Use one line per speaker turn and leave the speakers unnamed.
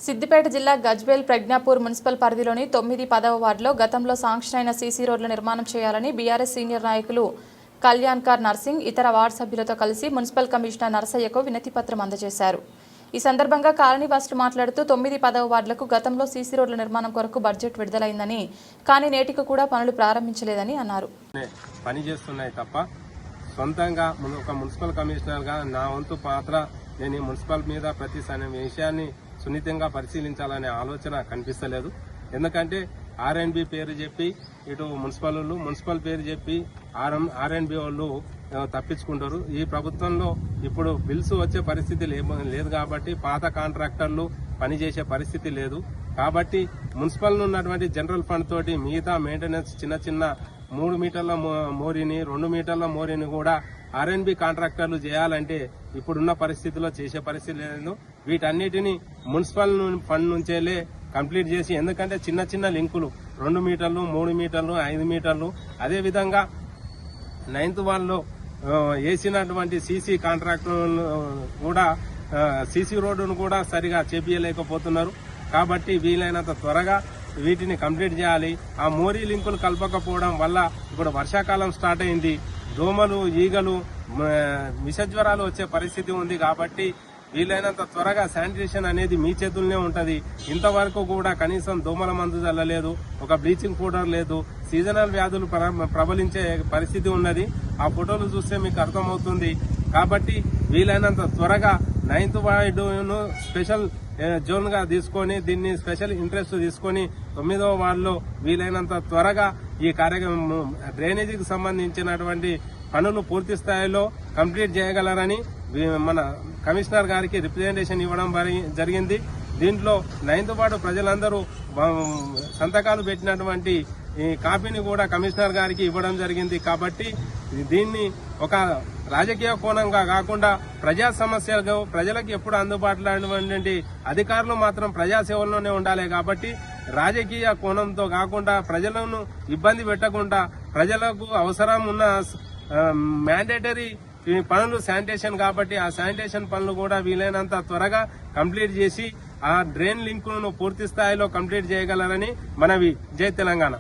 సిద్దిపేట జిల్లా గజ్వేల్ ప్రజ్ఞాపూర్ మున్సిపల్ పరిధిలోని 9, 10వ వార్డులో గతంలో శాంక్షన్ అయిన సీసీ రోడ్ల నిర్మాణం చేయాలని బీఆర్ఎస్ సీనియర్ నాయకులు కళ్యాణ్కర్ నర్సింగ్ ఇతర వార్డు సభ్యులతో కలిసి మున్సిపల్ కమిషనర్ నరసయ్యకు వినతిపత్రం అందజేశారు. ఈ సందర్భంగా కాలనీవాసులు మాట్లాడుతూ 9, 10వ వార్డులకు గతంలో సీసీ రోడ్ల నిర్మాణం కొరకు బడ్జెట్ విడుదలైందని, కానీ నేటికి కూడా పనులు ప్రారంభించలేదని అన్నారు.
పనిచేస్తున్నాయి తప్ప సొంతంగా ఒక మున్సిపల్ కమిషనర్గా నా వంతు పాత్ర నేను మున్సిపల్ మీద ప్రతి విషయాన్ని సున్నితంగా పరిశీలించాలనే ఆలోచన కనిపిస్తలేదు. ఎందుకంటే ఆర్ఎండ్బి పేరు చెప్పి ఇటు మున్సిపల్ పేరు చెప్పి ఆర్ఎండ్బి వాళ్ళు తప్పించుకుంటారు. ఈ ప్రభుత్వంలో ఇప్పుడు బిల్స్ వచ్చే పరిస్థితి లేదు కాబట్టి పాత కాంట్రాక్టర్లు పనిచేసే పరిస్థితి లేదు కాబట్టి మున్సిపల్ ఉన్నటువంటి జనరల్ ఫండ్ తోటి మిగతా మెయింటెనెన్స్ చిన్న 3 మీటర్ల మోరీని 2 మీటర్ల మోరీని కూడా ఆర్ఎండ్బి కాంట్రాక్టర్లు చేయాలంటే ఇప్పుడున్న పరిస్థితిలో చేసే పరిస్థితి లేదు. వీటన్నిటిని మున్సిపల్ ఫండ్ నుంచేలే కంప్లీట్ చేసి, ఎందుకంటే చిన్న లింకులు 2 మీటర్లు 3 మీటర్లు 5 మీటర్లు అదేవిధంగా 9th వార్డులో వేసినటువంటి సీసీ కాంట్రాక్టర్లు కూడా సీసీ రోడ్డును కూడా సరిగా చేపియలేకపోతున్నారు. కాబట్టి వీలైనంత త్వరగా వీటిని కంప్లీట్ చేయాలి. ఆ మోరీ లింకులు కలపకపోవడం వల్ల ఇప్పుడు వర్షాకాలం స్టార్ట్ అయింది. దోమలు ఈగలు విషజ్వరాలు వచ్చే పరిస్థితి ఉంది. కాబట్టి వీలైనంత త్వరగా శానిటేషన్ అనేది మీ చేతుల్లోనే ఉంటది. ఇంతవరకు కూడా కనీసం దోమల మందు చల్లలేదు, ఒక బ్లీచింగ్ పౌడర్ లేదు. సీజనల్ వ్యాధులు ప్రబలించే పరిస్థితి ఉన్నది. ఆ ఫోటోలు చూస్తే మీకు అర్థమవుతుంది. కాబట్టి వీలైనంత త్వరగా 9th వార్డును స్పెషల్ జోన్ గా తీసుకొని దీన్ని స్పెషల్ ఇంట్రెస్ట్ తీసుకొని 9వ వార్డులో వీలైనంత త్వరగా ఈ కార్యక్రమం డ్రైనేజీకి సంబంధించినటువంటి పనులు పూర్తి స్థాయిలో కంప్లీట్ చేయగలరని మన కమిషనర్ గారికి రిప్రజెంటేషన్ ఇవ్వడం జరిగింది. దీంట్లో 9th వార్డు ప్రజలందరూ సంతకాలు పెట్టినటువంటి ఈ కాపీని కూడా కమిషనర్ గారికి ఇవ్వడం జరిగింది. కాబట్టి దీన్ని ఒక రాజకీయ కోణంగా కాకుండా ప్రజా సమస్యలు ప్రజలకు ఎప్పుడు అందుబాటులో ఉన్నటువంటి అధికారులు మాత్రం ప్రజాసేవల్లోనే ఉండాలి. కాబట్టి రాజకీయ కోణంతో కాకుండా ప్రజలను ఇబ్బంది పెట్టకుండా ప్రజలకు అవసరం ఉన్న మ్యాండేటరీ పనులు శానిటేషన్ కాబట్టి ఆ శానిటేషన్ పనులు కూడా వీలైనంత త్వరగా కంప్లీట్ చేసి ఆ డ్రైన్ లింకులను పూర్తి స్థాయిలో కంప్లీట్ చేయగలరని మనవి. జై తెలంగాణ.